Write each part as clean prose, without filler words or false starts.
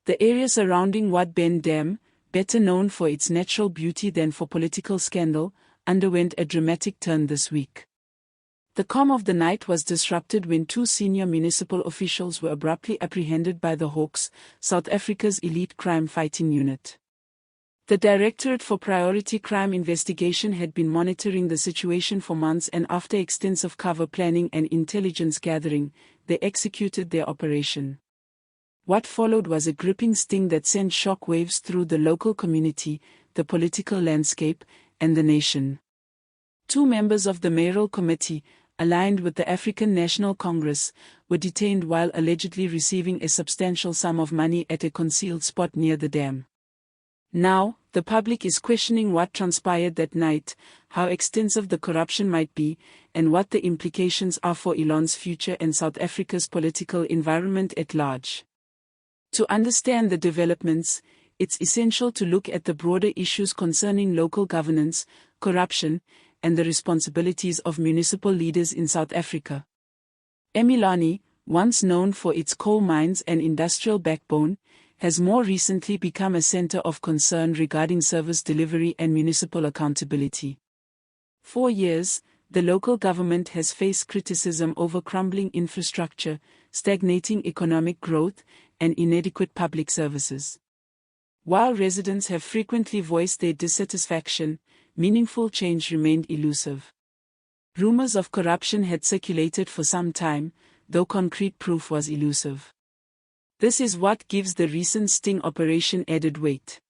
The area surrounding Wat Ben Dam, better known for its natural beauty than for political scandal, underwent a dramatic turn this week. The calm of the night was disrupted when two senior municipal officials were abruptly apprehended by the Hawks, South Africa's elite crime-fighting unit. The Directorate for Priority Crime Investigation had been monitoring the situation for months, and after extensive cover planning and intelligence gathering, they executed their operation. What followed was a gripping sting that sent shock waves through the local community, the political landscape, and the nation. Two members of the mayoral committee, aligned with the African National Congress, were detained while allegedly receiving a substantial sum of money at a concealed spot near the dam. Now, the public is questioning what transpired that night, how extensive the corruption might be, and what the implications are for Elon's future and South Africa's political environment at large. To understand the developments, it's essential to look at the broader issues concerning local governance, corruption, and the responsibilities of municipal leaders in South Africa. eMilani, once known for its coal mines and industrial backbone, has more recently become a center of concern regarding service delivery and municipal accountability. For years, the local government has faced criticism over crumbling infrastructure, stagnating economic growth, and inadequate public services. While residents have frequently voiced their dissatisfaction, meaningful change remained elusive. Rumors of corruption had circulated for some time, though concrete proof was elusive. This is what gives the recent sting operation added weight.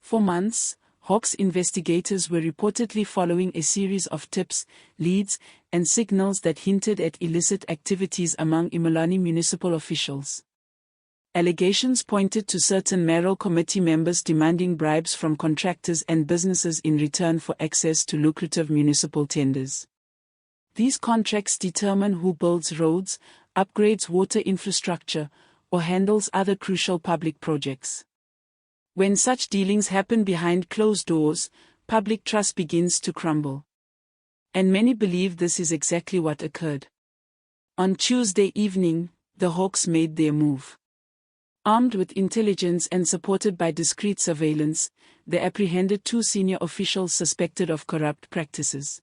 For months, Hawks investigators were reportedly following a series of tips, leads, and signals that hinted at illicit activities among eMilani municipal officials. Allegations pointed to certain mayoral committee members demanding bribes from contractors and businesses in return for access to lucrative municipal tenders. These contracts determine who builds roads, upgrades water infrastructure, or handles other crucial public projects. When such dealings happen behind closed doors, public trust begins to crumble. And many believe this is exactly what occurred. On Tuesday evening, the Hawks made their move. Armed with intelligence and supported by discreet surveillance, they apprehended two senior officials suspected of corrupt practices.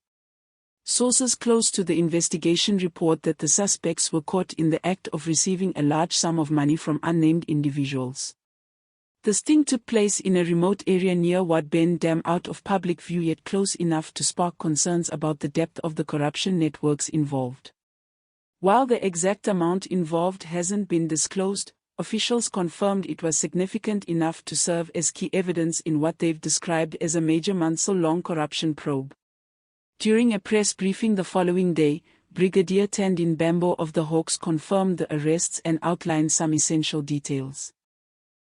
Sources close to the investigation report that the suspects were caught in the act of receiving a large sum of money from unnamed individuals. The sting took place in a remote area near Wat Ben Dam, out of public view yet close enough to spark concerns about the depth of the corruption networks involved. While the exact amount involved hasn't been disclosed, officials confirmed it was significant enough to serve as key evidence in what they've described as a major months-long corruption probe. During a press briefing the following day, Brigadier Tandine Bambo of the Hawks confirmed the arrests and outlined some essential details.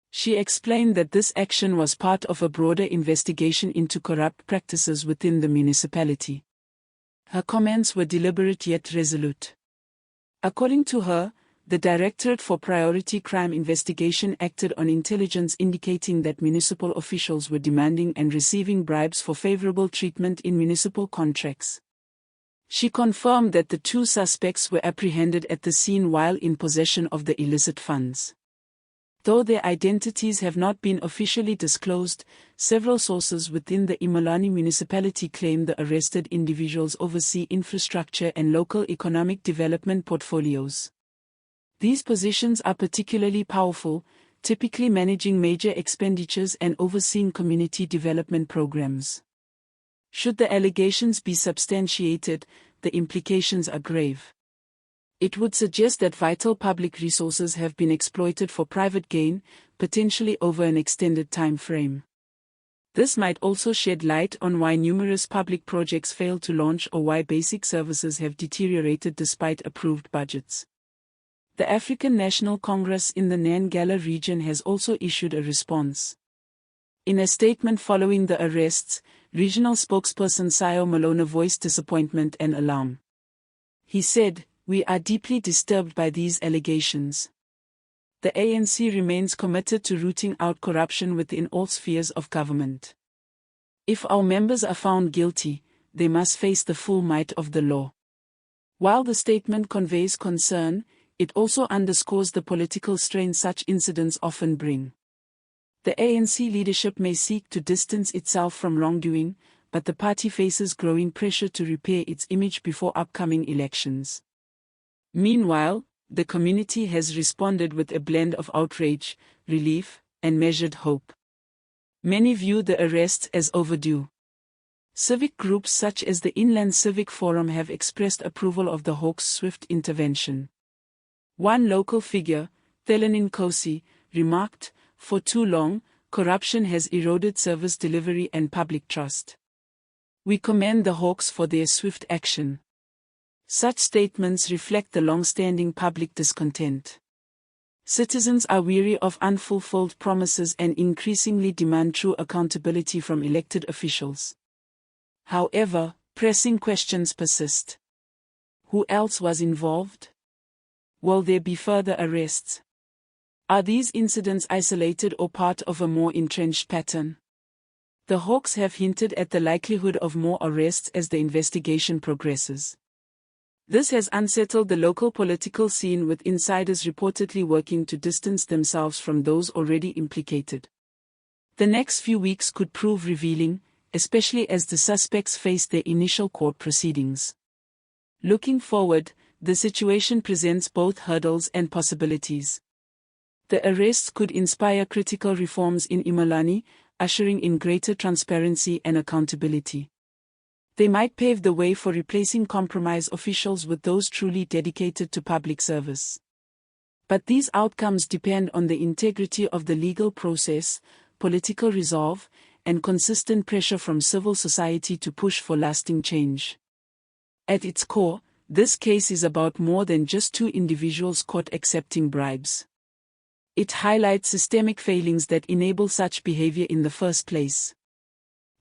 She explained that this action was part of a broader investigation into corrupt practices within the municipality. Her comments were deliberate yet resolute. According to her, the Directorate for Priority Crime Investigation acted on intelligence indicating that municipal officials were demanding and receiving bribes for favorable treatment in municipal contracts. She confirmed that the two suspects were apprehended at the scene while in possession of the illicit funds. Though their identities have not been officially disclosed, several sources within the eMilani municipality claim the arrested individuals oversee infrastructure and local economic development portfolios. These positions are particularly powerful, typically managing major expenditures and overseeing community development programs. Should the allegations be substantiated, the implications are grave. It would suggest that vital public resources have been exploited for private gain, potentially over an extended time frame. This might also shed light on why numerous public projects fail to launch or why basic services have deteriorated despite approved budgets. The African National Congress in the Nangala region has also issued a response. In a statement following the arrests, regional spokesperson Sayo Malona voiced disappointment and alarm. He said, "We are deeply disturbed by these allegations. The ANC remains committed to rooting out corruption within all spheres of government. If our members are found guilty, they must face the full might of the law." While the statement conveys concern, it also underscores the political strain such incidents often bring. The ANC leadership may seek to distance itself from wrongdoing, but the party faces growing pressure to repair its image before upcoming elections. Meanwhile, the community has responded with a blend of outrage, relief, and measured hope. Many view the arrests as overdue. Civic groups such as the Inland Civic Forum have expressed approval of the Hawks' swift intervention. One local figure, Thelanin Kosi, remarked, "For too long, corruption has eroded service delivery and public trust. We commend the Hawks for their swift action." Such statements reflect the long-standing public discontent. Citizens are weary of unfulfilled promises and increasingly demand true accountability from elected officials. However, pressing questions persist. Who else was involved? Will there be further arrests? Are these incidents isolated or part of a more entrenched pattern? The Hawks have hinted at the likelihood of more arrests as the investigation progresses. This has unsettled the local political scene, with insiders reportedly working to distance themselves from those already implicated. The next few weeks could prove revealing, especially as the suspects face their initial court proceedings. Looking forward, the situation presents both hurdles and possibilities. The arrests could inspire critical reforms in Imolani, ushering in greater transparency and accountability. They might pave the way for replacing compromised officials with those truly dedicated to public service. But these outcomes depend on the integrity of the legal process, political resolve, and consistent pressure from civil society to push for lasting change. At its core, this case is about more than just two individuals caught accepting bribes. It highlights systemic failings that enable such behavior in the first place.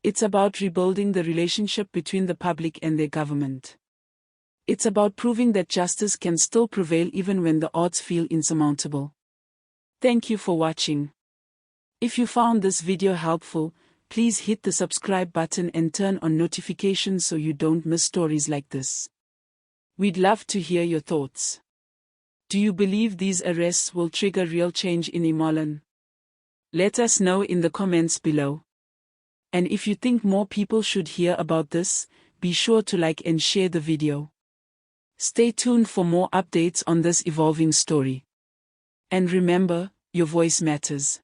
It's about rebuilding the relationship between the public and their government. It's about proving that justice can still prevail even when the odds feel insurmountable. Thank you for watching. If you found this video helpful, please hit the subscribe button and turn on notifications so you don't miss stories like this. We'd love to hear your thoughts. Do you believe these arrests will trigger real change in Imolan? Let us know in the comments below. And if you think more people should hear about this, be sure to like and share the video. Stay tuned for more updates on this evolving story. And remember, your voice matters.